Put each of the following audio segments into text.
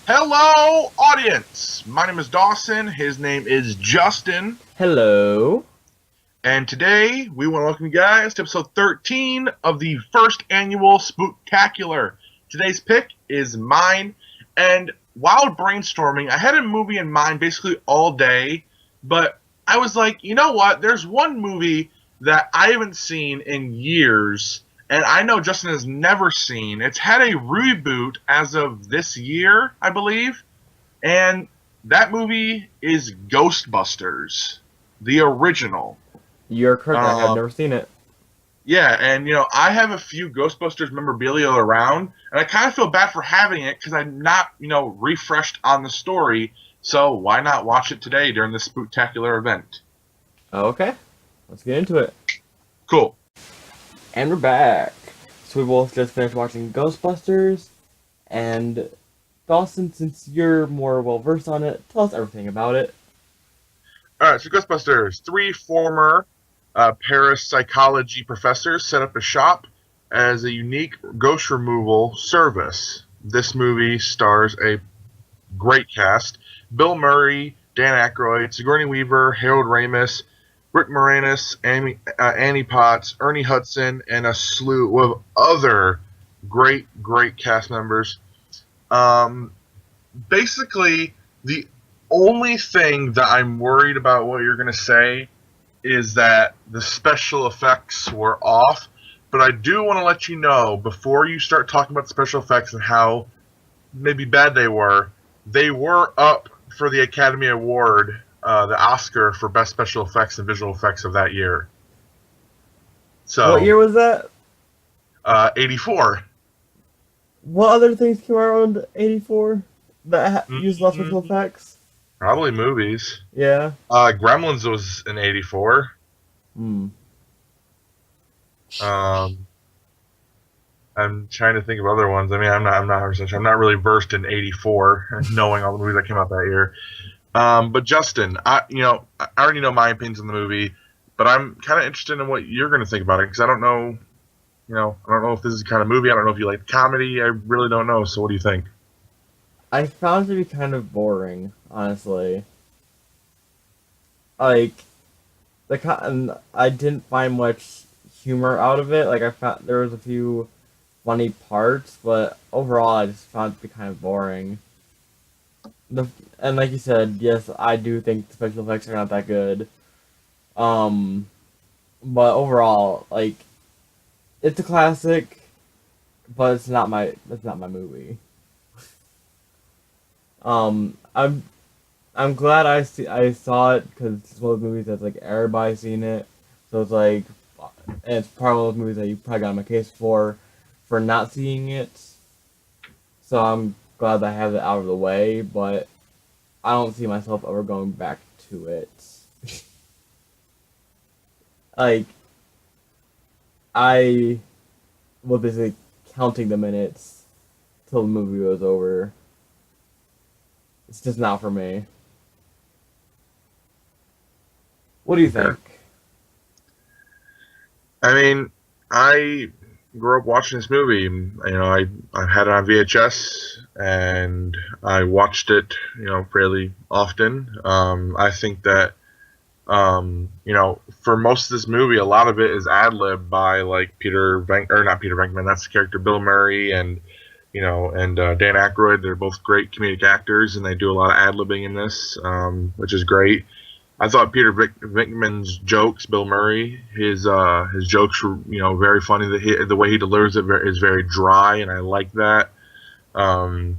Hello, audience! My name is Dawson, his name is Justin, Hello. and today we want to welcome you guys to episode 13 of the first annual Spooktacular. Today's pick is mine, and while brainstorming, I had a movie in mind basically all day, but I was like, you know what? There's one movie that I haven't seen in years, and I know Justin has never seen. It's had a reboot as of this year, I believe, and that movie is Ghostbusters, the original. You're correct. I have Um, never seen it. yeah, and I have a few Ghostbusters memorabilia around, and I kind of feel bad for having it because I'm not, refreshed on the story. So why not watch it today during this Spooktacular event? Okay. Let's get into it. Cool. And we're back. So we both just finished watching Ghostbusters. And Dawson, since you're more well versed on it, tell us everything about it. All right, so Ghostbusters. Three former parapsychology professors set up a shop as a unique ghost removal service. This movie stars a great cast: Bill Murray, Dan Aykroyd, Sigourney Weaver, Harold Ramis, Rick Moranis, Annie Potts, Ernie Hudson, and a slew of other great cast members. Um, Basically, the only thing that I'm worried about what you're going to say is that the special effects were off. But I do want to let you know, before you start talking about the special effects and how maybe bad they were up for the Academy Award, the Oscar for Best Special Effects and Visual Effects of that year. What So, year was that? 84. What other things came out around 84 that used lots of special Mm, effects? Probably movies. Yeah. Gremlins was in 84. Hmm. Um, I'm trying to think of other ones. I mean, I'm not really versed in '84, knowing all the movies that came out that year. But Justin, I already know my opinions on the movie, but I'm kind of interested in what you're going to think about it because I don't know, I don't know if this is the kind of movie. I don't know if you like comedy. I really don't know. So, what do you think? I found it to be kind of boring, honestly. Like, and I didn't find much humor out of it. Like, I found there was a few funny parts, but overall, I just found it to be kind of boring. The and like you said, yes, I do think the special effects are not that good. Um, but overall, like it's a classic, but it's not my movie. I'm glad I saw it because it's one of those movies that's like everybody's seen it, so it's like, and it's probably one of those movies that you probably got on my case for not seeing it. So I'm glad that I have it out of the way, but I don't see myself ever going back to it. Like, I was basically counting the minutes till the movie was over. It's just not for me. What do you Okay. think? I mean, I grew up watching this movie. I had it on VHS and I watched it, fairly often. I think that, for most of this movie, a lot of it is ad lib by like not Peter Venkman. That's the character Bill Murray and Dan Aykroyd. They're both great comedic actors, and they do a lot of ad libbing in this, which is great. I thought Peter Venkman's jokes, Bill Murray, his jokes were very funny. The way he delivers it is very dry, and I like that. When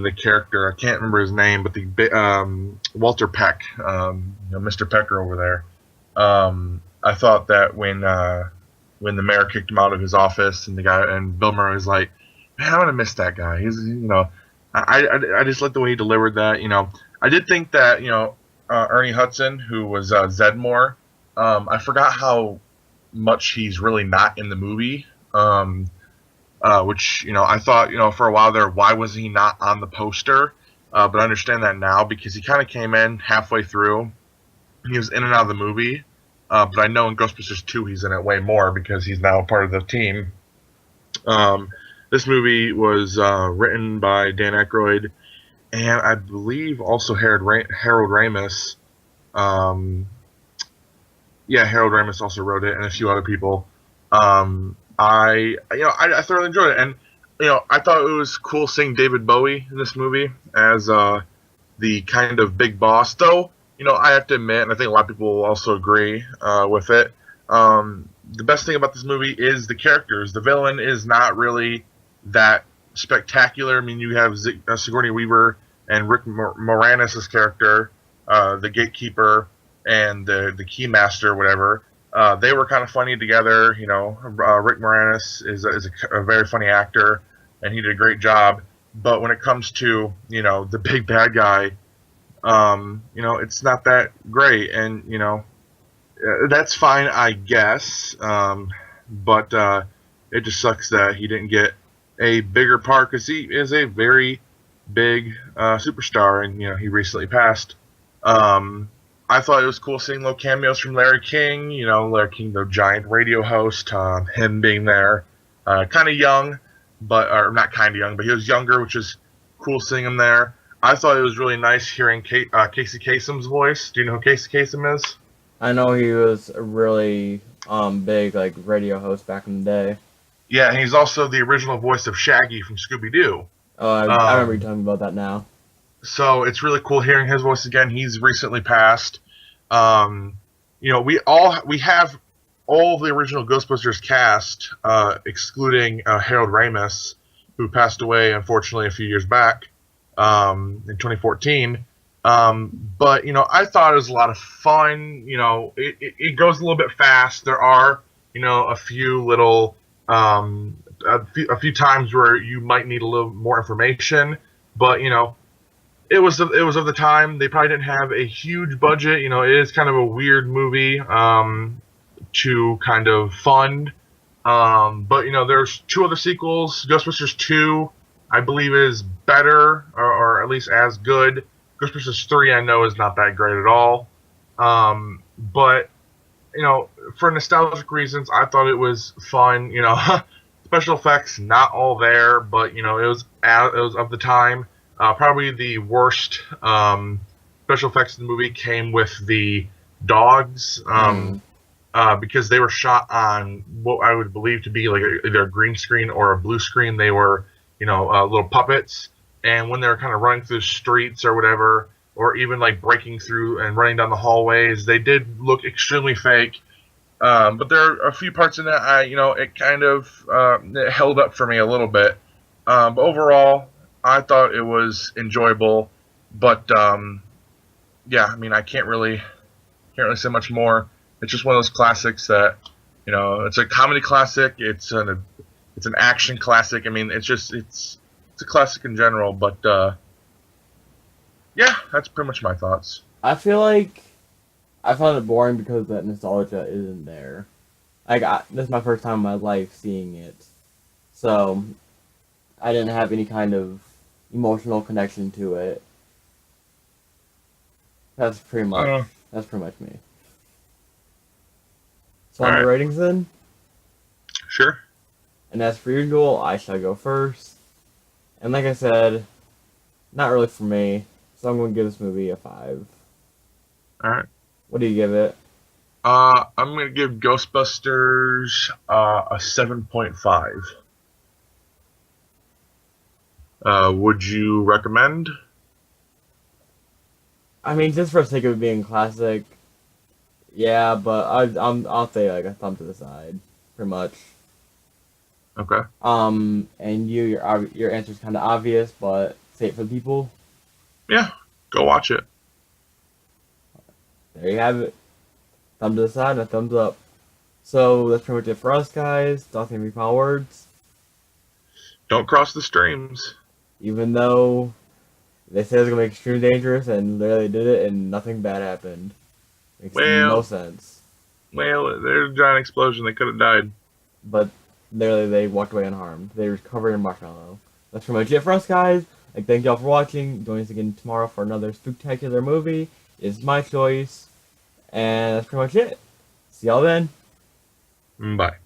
the character, I can't remember his name, but the Walter Peck, Mr. Pecker over there. I thought that when the mayor kicked him out of his office, and Bill Murray was like, "Man, I'm gonna miss that guy." I just like the way he delivered that. I did think that Ernie Hudson, who was Zedmore. I forgot how much he's really not in the movie. Which I thought for a while there, why was he not on the poster? But I understand that now because he kind of came in halfway through. He was in and out of the movie. But I know in Ghostbusters 2 he's in it way more because he's now part of the team. Um, This movie was written by Dan Aykroyd and I believe also Harold Ramis. Um, yeah, Harold Ramis also wrote it, and a few other people. I thoroughly enjoyed it, and I thought it was cool seeing David Bowie in this movie as the kind of big boss. Though, I have to admit, and I think a lot of people will also agree with it. The best thing about this movie is the characters. The villain is not really that spectacular. I mean, you have Sigourney Weaver and Rick Moranis' character, the gatekeeper and the keymaster, whatever. They were kind of funny together. Rick Moranis is a very funny actor, and he did a great job. But when it comes to the big bad guy, it's not that great, and that's fine, I guess. But it just sucks that he didn't get a bigger part because he is a very big superstar, and he recently passed. I thought it was cool seeing little cameos from Larry King. Larry King, the giant radio host, him being there, kind of young, or not kind of young, but he was younger, which is cool seeing him there. I thought it was really nice hearing Casey Kasem's voice. Do you know who Casey Kasem is? I know he was a really big like radio host back in the day. Yeah, he's also the original voice of Shaggy from Scooby-Doo. Oh, I remember you talking about that now. So it's really cool hearing his voice again. He's recently passed. We have all the original Ghostbusters cast, excluding Harold Ramis, who passed away unfortunately a few years back in 2014. But I thought it was a lot of fun. It goes a little bit fast. There are a few little a few times where you might need a little more information, but it was of the time. They probably didn't have a huge budget. It is kind of a weird movie to kind of fund. But there's two other sequels. Ghostbusters 2, I believe, is better or at least as good. Ghostbusters 3, I know, is not that great at all. But for nostalgic reasons, I thought it was fun. Special effects not all there, but it was of the time. Probably the worst special effects in the movie came with the dogs, because they were shot on what I would believe to be like either a green screen or a blue screen. They were, little puppets, and when they were kind of running through the streets or whatever, or even like breaking through and running down the hallways, they did look extremely fake. But there are a few parts in that it kind of it held up for me a little bit. But overall, I thought it was enjoyable, but yeah, I mean, I can't really say much more. It's just one of those classics that it's a comedy classic. It's an action classic. I mean, it's a classic in general. But yeah, that's pretty much my thoughts. I feel like I found it boring because that nostalgia isn't there. This is my first time in my life seeing it, so I didn't have any kind of emotional connection to it. That's pretty much me. So on the ratings then? Sure. And as per usual, I shall go first. And like I said, not really for me, so I'm going to give this movie a 5. Alright. What do you give it? I'm going to give Ghostbusters a 7.5. Would you recommend? I mean, just for the sake of it being classic, yeah, but I'll say like a thumb to the side, pretty much. Okay. And your answer's kind of obvious, but say it for the people. Yeah, go watch it. There you have it. Thumb to the side and a thumbs up. So that's pretty much it for us, guys. Dawson, any final words? Don't cross the streams. Even though they said it was gonna make extremely dangerous, and literally did it, and nothing bad happened. Makes no sense. Well, there's a giant explosion. They could have died. But literally, they walked away unharmed. They were covered in marshmallow. That's pretty much it for us, guys. Thank y'all for watching. Join us again tomorrow for another Spooktacular movie. It's my choice. And that's pretty much it. See y'all then. Bye.